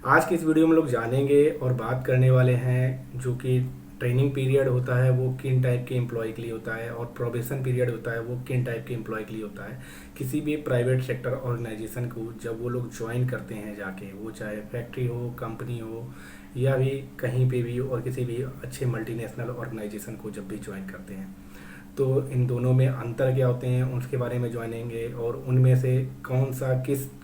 आज की इस वीडियो में लोग जानेंगे और बात करने वाले हैं जो कि ट्रेनिंग पीरियड होता है वो किन टाइप के एम्प्लॉय के लिए होता है और प्रोबेशन पीरियड होता है वो किन टाइप के एम्प्लॉय के लिए होता है। किसी भी प्राइवेट सेक्टर ऑर्गेनाइजेशन को जब वो लोग ज्वाइन करते हैं जाके, वो चाहे फैक्ट्री हो, कंपनी हो या भी कहीं पे भी, और किसी भी अच्छे मल्टीनेशनल ऑर्गेनाइजेशन को जब भी ज्वाइन करते हैं, तो इन दोनों में अंतर क्या होते हैं उसके बारे में जानेंगे, और उनमें से कौन सा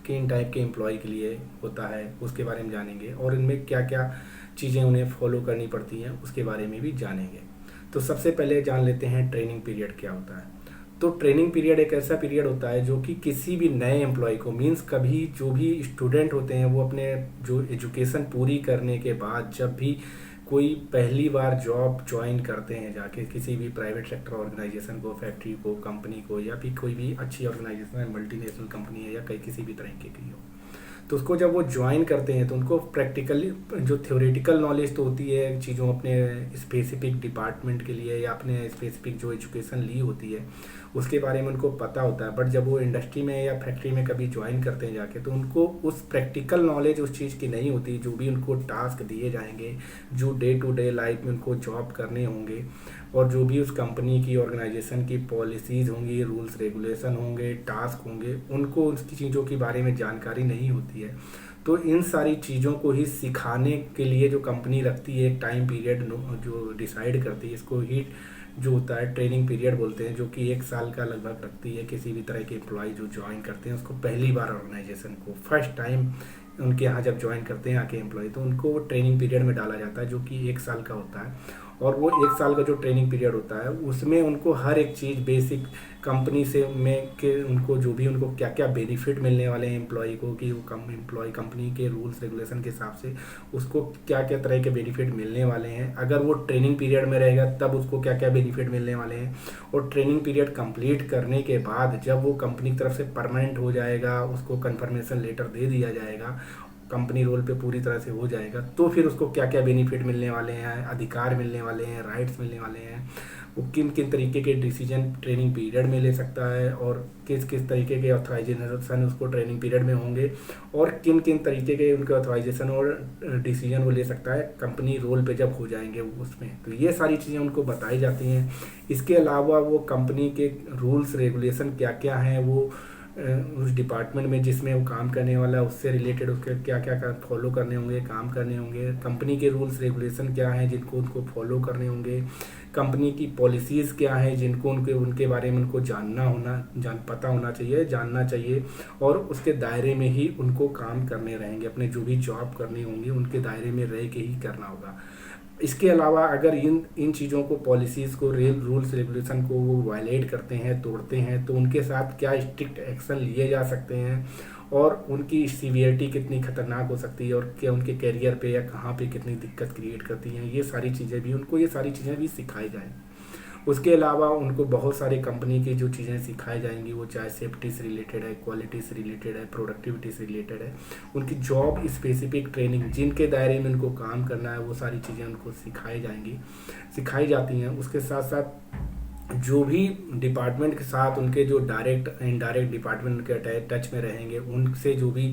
किन टाइप के एम्प्लॉय के लिए होता है उसके बारे में जानेंगे, और इनमें क्या क्या चीज़ें उन्हें फॉलो करनी पड़ती हैं उसके बारे में भी जानेंगे। तो सबसे पहले जान लेते हैं ट्रेनिंग पीरियड क्या होता है। तो ट्रेनिंग पीरियड एक ऐसा पीरियड होता है जो कि किसी भी नए एम्प्लॉय को, मीन्स कभी जो भी स्टूडेंट होते हैं वो अपने जो एजुकेशन पूरी करने के बाद जब भी कोई पहली बार जॉब ज्वाइन करते हैं जाके किसी भी प्राइवेट सेक्टर ऑर्गेनाइजेशन को, फैक्ट्री को, कंपनी को, या फिर कोई भी अच्छी ऑर्गेनाइजेशन है, मल्टीनेशनल कंपनी है या कई किसी भी तरह की हो, तो उसको जब वो ज्वाइन करते हैं तो उनको प्रैक्टिकली जो थ्योरेटिकल नॉलेज तो होती है चीज़ों अपने स्पेसिफिक डिपार्टमेंट के लिए या अपने स्पेसिफिक जो एजुकेशन ली होती है उसके बारे में उनको पता होता है। बट जब वो इंडस्ट्री में या फैक्ट्री में कभी ज्वाइन करते हैं जाके, तो उनको उस प्रैक्टिकल नॉलेज उस चीज़ की नहीं होती। जो भी उनको टास्क दिए जाएंगे, जो डे टू डे लाइफ में उनको जॉब करने होंगे, और जो भी उस कंपनी की, ऑर्गेनाइजेशन की पॉलिसीज़ होंगी, रूल्स रेगुलेशन होंगे, टास्क होंगे, उनको उसकी चीज़ों के बारे में जानकारी नहीं होती है। तो इन सारी चीज़ों को ही सिखाने के लिए जो कंपनी रखती है एक टाइम पीरियड जो डिसाइड करती है, इसको ही जो होता है ट्रेनिंग पीरियड बोलते हैं, जो कि 1 साल का लगभग रखती है। किसी भी तरह के एम्प्लॉय जो ज्वाइन करते हैं उसको पहली बार ऑर्गेनाइजेशन को फर्स्ट टाइम उनके यहाँ जब ज्वाइन करते हैं आके एम्प्लॉय, तो उनको ट्रेनिंग पीरियड में डाला जाता है जो कि 1 साल का होता है। और वो 1 साल का जो ट्रेनिंग पीरियड होता है उसमें उनको हर एक चीज़ बेसिक कंपनी से में के उनको जो भी उनको क्या क्या बेनिफिट मिलने वाले हैं एम्प्लॉय को, कि वो एम्प्लॉय कंपनी के रूल्स रेगुलेशन के हिसाब से उसको क्या क्या तरह के बेनिफिट मिलने वाले हैं, अगर वो ट्रेनिंग पीरियड में रहेगा तब उसको क्या क्या बेनिफिट मिलने वाले हैं। और ट्रेनिंग पीरियड कंप्लीट करने के बाद जब वो कंपनी की तरफ से परमानेंट हो जाएगा, उसको कन्फर्मेशन लेटर दे दिया जाएगा, कंपनी रोल पे पूरी तरह से हो जाएगा, तो फिर उसको क्या क्या बेनिफिट मिलने वाले हैं, अधिकार मिलने वाले हैं, राइट्स मिलने वाले हैं, वो किन किन तरीके के डिसीजन ट्रेनिंग पीरियड में ले सकता है, और किस किस तरीके के ऑथराइजेशन उसको ट्रेनिंग पीरियड में होंगे, और किन किन तरीके के उनके ऑथराइजेशन और डिसीजन वो ले सकता है कंपनी रोल पे जब हो जाएंगे उसमें। तो ये सारी चीज़ें उनको बताई जाती हैं। इसके अलावा वो कंपनी के रूल्स रेगुलेशन क्या क्या हैं, वो उस डिपार्टमेंट में जिसमें वो काम करने वाला है उससे रिलेटेड उसके क्या क्या फॉलो करने होंगे, काम करने होंगे, कंपनी के रूल्स रेगुलेशन क्या हैं जिनको उनको फॉलो करने होंगे, कंपनी की पॉलिसीज़ क्या हैं जिनको उनके बारे में उनको पता होना चाहिए, जानना चाहिए, और उसके दायरे में ही उनको काम करने रहेंगे। अपने जो भी जॉब करनी होंगी उनके दायरे में रह के ही करना होगा। इसके अलावा अगर इन इन चीज़ों को, पॉलिसीज़ को, रूल्स रेगुलेशन को वो वायलेट करते हैं, तोड़ते हैं, तो उनके साथ क्या स्ट्रिक्ट एक्शन लिए जा सकते हैं, और उनकी सीवियरिटी कितनी खतरनाक हो सकती है, और क्या उनके कैरियर पे या कहाँ पे कितनी दिक्कत क्रिएट करती हैं, ये सारी चीज़ें भी सिखाई जाएँ। उसके अलावा उनको बहुत सारी कंपनी की जो चीज़ें सिखाई जाएंगी, वो चाहे सेफ्टी से रिलेटेड है, क्वालिटी से रिलेटेड है, प्रोडक्टिविटी से रिलेटेड है, उनकी जॉब स्पेसिफिक ट्रेनिंग जिनके दायरे में उनको काम करना है, वो सारी चीज़ें उनको सिखाई जाती हैं। उसके साथ साथ जो भी डिपार्टमेंट के साथ उनके जो डायरेक्ट इनडायरेक्ट डिपार्टमेंट के टच में रहेंगे, उनसे जो भी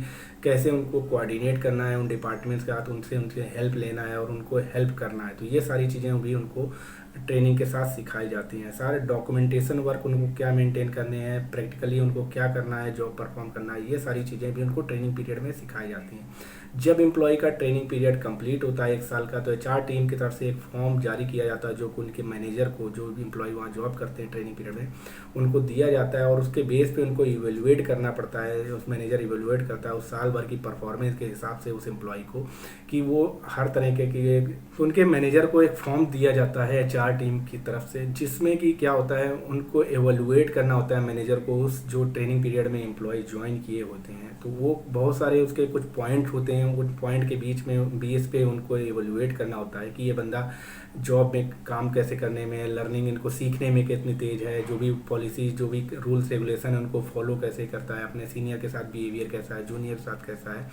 कैसे उनको कोऑर्डिनेट करना है, उन डिपार्टमेंट्स के साथ उनसे उनसे हेल्प लेना है और उनको हेल्प करना है, तो ये सारी चीज़ें भी उनको ट्रेनिंग के साथ सिखाई जाती हैं। सारे डॉक्यूमेंटेशन वर्क उनको क्या मेंटेन करने हैं, प्रैक्टिकली उनको क्या करना है, जॉब परफॉर्म करना है, ये सारी चीज़ें भी उनको ट्रेनिंग पीरियड में सिखाई जाती हैं। जब एम्प्लॉय का ट्रेनिंग पीरियड कंप्लीट होता है 1 साल का, तो एचआर टीम की तरफ से एक फॉर्म जारी किया जाता है जो कि उनके मैनेजर को, जो भी एम्प्लॉय वहाँ जॉब करते हैं ट्रेनिंग पीरियड में, उनको दिया जाता है, और उसके बेस पे उनको इवेलुएट करना पड़ता है। उस मैनेजर इवेलुएट करता है उस साल भर की परफॉर्मेंस के हिसाब से उस एम्प्लॉय को, कि वो हर तरह के उनके मैनेजर को एक फॉर्म दिया जाता है एचआर टीम की तरफ से, जिसमें कि क्या होता है, उनको एवेलुएट करना होता है मैनेजर को उस जो ट्रेनिंग पीरियड में एम्प्लॉय ज्वाइन किए होते हैं। तो वो बहुत सारे उसके कुछ पॉइंट होते हैं, उन पॉइंट के बीच पे उनको एवेलुएट करना होता है कि ये बंदा जॉब में काम कैसे करने में, लर्निंग इनको सीखने में कितनी तेज़ है, जो भी पॉलिसी, जो भी रूल्स रेगुलेशन है उनको फॉलो कैसे करता है, अपने सीनियर के साथ बिहेवियर कैसा है, जूनियर के साथ कैसा है,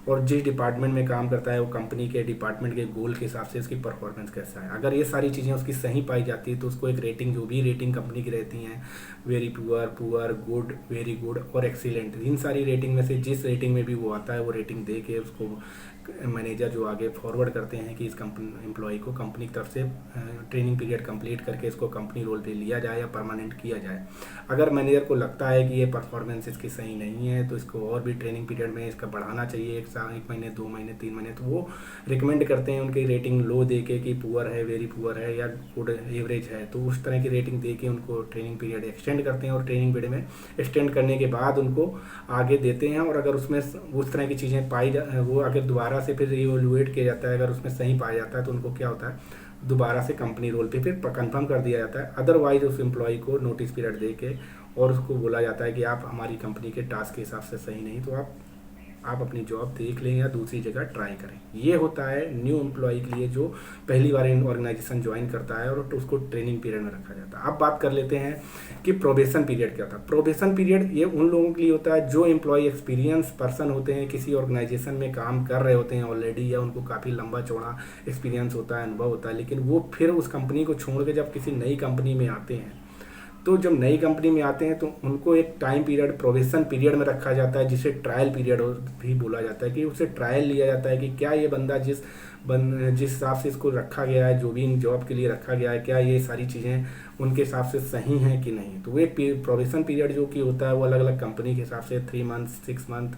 और जिस डिपार्टमेंट में काम करता है वो कंपनी के डिपार्टमेंट के गोल के हिसाब से उसकी परफॉर्मेंस कैसा है। अगर ये सारी चीज़ें उसकी सही पाई जाती है तो उसको एक रेटिंग, जो भी रेटिंग कंपनी की रहती हैं, very poor, poor, good, very good और एक्सीलेंट, इन सारी रेटिंग में से जिस रेटिंग में भी वो आता है वो रेटिंग दे के उसको मैनेजर जो आगे फॉरवर्ड करते हैं कि इस कंपनी एम्प्लॉय को कंपनी की तरफ से ट्रेनिंग पीरियड कंप्लीट करके इसको कंपनी रोल पे लिया जाए या परमानेंट किया जाए। अगर मैनेजर को लगता है कि ये परफॉर्मेंस इसकी सही नहीं है तो इसको और भी ट्रेनिंग पीरियड में इसका बढ़ाना चाहिए, 1 साल, 1 महीने, 2 महीने, 3 महीने, तो वो रिकमेंड करते हैं उनकी रेटिंग लो दे के कि पुअर है, वेरी पुअर है या गुड एवरेज है, तो उस तरह की रेटिंग दे के उनको ट्रेनिंग पीरियड एक्सटेंड करते हैं और ट्रेनिंग पीरियड में एक्सटेंड करने के बाद उनको आगे देते हैं। और अगर उसमें उस तरह की चीज़ें वो अगर दोबारा से फिर रिवोल्यूएट किया जाता है, अगर उसमें सही पाया जाता है तो उनको क्या होता है, दोबारा से कंपनी रोल पे फिर कंफर्म कर दिया जाता है। अदरवाइज उस एम्प्लॉय को नोटिस पीरियड दे के और उसको बोला जाता है कि आप हमारी कंपनी के टास्क के हिसाब से सही नहीं, तो आप अपनी जॉब देख लें या दूसरी जगह ट्राई करें। ये होता है न्यू एम्प्लॉय के लिए जो पहली बार ऑर्गेनाइजेशन ज्वाइन करता है और उसको ट्रेनिंग पीरियड में रखा जाता है। अब बात कर लेते हैं कि प्रोबेशन पीरियड क्या होता है। प्रोबेशन पीरियड ये उन लोगों के लिए होता है जो एम्प्लॉय एक्सपीरियंस पर्सन होते हैं, किसी ऑर्गेनाइजेशन में काम कर रहे होते हैं ऑलरेडी, या उनको काफ़ी लंबा चौड़ा एक्सपीरियंस होता है, अनुभव होता है, लेकिन वो फिर उस कंपनी को छोड़ के जब किसी नई कंपनी में आते हैं, तो जब नई कंपनी में आते हैं तो उनको एक टाइम पीरियड, प्रोबेशन पीरियड में रखा जाता है, जिसे ट्रायल पीरियड भी बोला जाता है, कि उसे ट्रायल लिया जाता है कि क्या ये बंदा जिस हिसाब से इसको रखा गया है, जो भी इन जॉब के लिए रखा गया है, क्या ये सारी चीज़ें उनके हिसाब से सही हैं कि नहीं। तो वो एक प्रोबेशन पीरियड जो कि होता है वो अलग अलग कंपनी के हिसाब से 3 मंथ, 6 मंथ,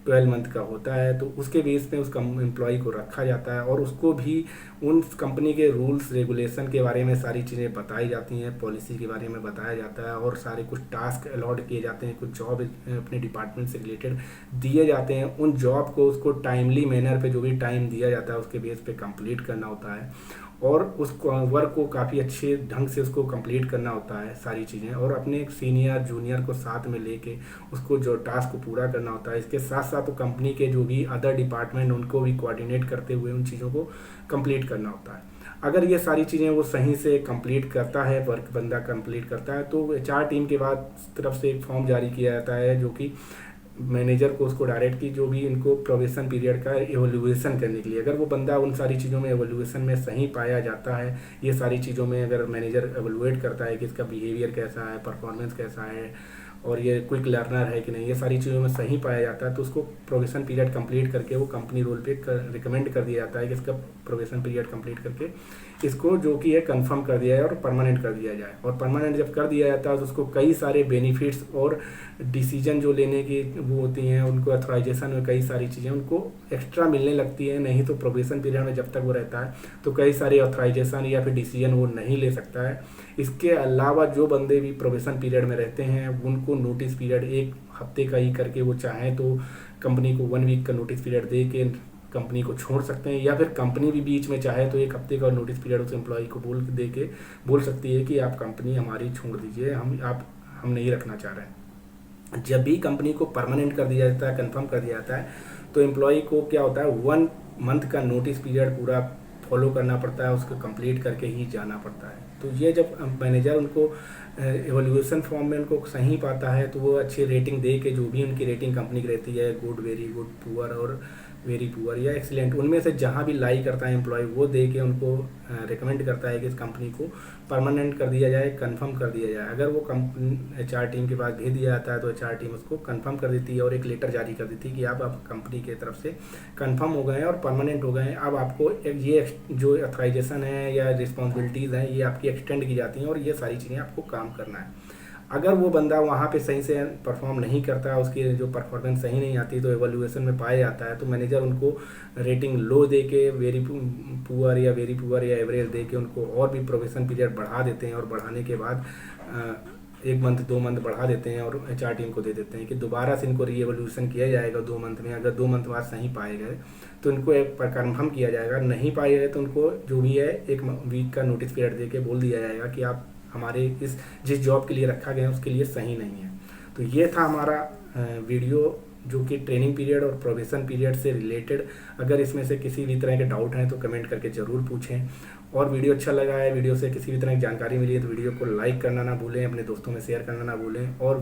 12 मंथ का होता है। तो उसके बेस पे उस एम्प्लॉय को रखा जाता है और उसको भी उन कंपनी के रूल्स रेगुलेशन के बारे में सारी चीज़ें बताई जाती हैं, पॉलिसी के बारे में बताया जाता है और सारे कुछ टास्क अलॉट किए जाते हैं, कुछ जॉब अपने डिपार्टमेंट से रिलेटेड दिए जाते हैं। उन जॉब को उसको टाइमली मैनर पे जो भी टाइम दिया जाता है उसके बेस पे कंप्लीट करना होता है और उस वर्क को काफ़ी अच्छे ढंग से उसको कंप्लीट करना होता है सारी चीज़ें, और अपने सीनियर जूनियर को साथ में लेके उसको जो टास्क को पूरा करना होता है। इसके साथ साथ कंपनी के जो भी अदर डिपार्टमेंट उनको भी कोऑर्डिनेट करते हुए उन चीज़ों को कंप्लीट करना होता है। अगर ये सारी चीज़ें वो सही से कंप्लीट करता है, वर्क बंदा कंप्लीट करता है, तो HR टीम के बाद तरफ से एक फॉर्म जारी किया जाता है जो कि मैनेजर को उसको डायरेक्ट की जो भी इनको प्रोबेशन पीरियड का एवोल्यूएशन करने के लिए, अगर वो बंदा उन सारी चीज़ों में एवोल्यूएशन में सही पाया जाता है, ये सारी चीज़ों में अगर मैनेजर एवोल्यूएट करता है कि इसका बिहेवियर कैसा है, परफॉर्मेंस कैसा है और ये क्विक लर्नर है कि नहीं, ये सारी चीज़ों में सही पाया जाता है, तो उसको प्रोबेशन पीरियड कंप्लीट करके वो कंपनी रोल पे रिकमेंड कर दिया जाता है कि इसका प्रोबेशन पीरियड कंप्लीट करके इसको जो कि है कंफर्म कर दिया जाए और परमानेंट कर दिया जाए। और परमानेंट जब कर दिया जाता है तो उसको कई सारे बेनिफिट्स और डिसीजन जो लेने की वो होती हैं, उनको अथॉराइजेशन में कई सारी चीज़ें उनको एक्स्ट्रा मिलने लगती हैं। नहीं तो प्रोबेशन पीरियड में जब तक वो रहता है तो कई सारे अथॉराइजेशन या फिर डिसीजन वो नहीं ले सकता है। इसके अलावा जो बंदे भी प्रोबेशन पीरियड में रहते हैं उनको नोटिस पीरियड 1 हफ्ते का ही करके वो चाहें तो कंपनी को 1 वीक का नोटिस पीरियड दे के कंपनी को छोड़ सकते हैं, या फिर कंपनी भी बीच में चाहे तो 1 हफ्ते का नोटिस पीरियड उस एम्प्लॉय को बोल सकती है कि आप कंपनी हमारी छोड़ दीजिए, हम नहीं रखना चाह रहे हैं। जब भी कंपनी को परमानेंट कर दिया जाता है, कंफर्म कर दिया जाता है, तो एम्प्लॉय को क्या होता है 1 मंथ का नोटिस पीरियड पूरा फॉलो करना पड़ता है, उसको कंप्लीट करके ही जाना पड़ता है। तो ये जब मैनेजर उनको एवोल्यूशन फॉर्म में उनको सही पाता है तो वो अच्छी रेटिंग दे के, जो भी उनकी रेटिंग कंपनी की रहती है, गुड, वेरी गुड, पुअर और वेरी पुअर या एक्सीलेंट, उनमें से जहाँ भी लाई करता है एम्प्लॉय वो दे के उनको रिकमेंड करता है कि इस कंपनी को परमानेंट कर दिया जाए, कंफर्म कर दिया जाए। अगर वो HR टीम के पास भेज दिया जाता है तो HR टीम उसको कंफर्म कर देती है और एक लेटर जारी कर देती है कि आप कंपनी की तरफ से कंफर्म हो गए हैं और परमानेंट हो गए हैं। अब आपको ये जो अथॉराइजेशन है या रिस्पॉन्सिबिलिटीज़ हैं ये आपकी एक्सटेंड की जाती हैं और ये सारी चीज़ें आपको काम करना है। अगर वो बंदा वहाँ पे सही से परफॉर्म नहीं करता, उसकी जो परफॉर्मेंस सही नहीं आती, तो एवोल्यूएशन में पाया जाता है तो मैनेजर उनको रेटिंग लो दे के वेरी पुअर या एवरेज दे के उनको और भी प्रोबेशन पीरियड बढ़ा देते हैं और बढ़ाने के बाद 1 मंथ 2 मंथ बढ़ा देते हैं और HR टीम को दे देते हैं कि दोबारा से इनको रीएवोल्यूशन किया जाएगा 2 मंथ में। अगर 2 मंथ बाद सही पाए गए तो इनको एक कन्फर्म किया जाएगा, नहीं पाए गए तो उनको जो भी है 1 वीक का नोटिस पीरियड दे के बोल दिया जाएगा कि आप हमारे जिस जॉब के लिए रखा गया है उसके लिए सही नहीं है। तो ये था हमारा वीडियो जो कि ट्रेनिंग पीरियड और प्रोबेशन पीरियड से रिलेटेड। अगर इसमें से किसी भी तरह के डाउट हैं तो कमेंट करके ज़रूर पूछें। और वीडियो अच्छा लगा है, वीडियो से किसी भी तरह की जानकारी मिली है तो वीडियो को लाइक करना ना भूलें, अपने दोस्तों में शेयर करना ना भूलें और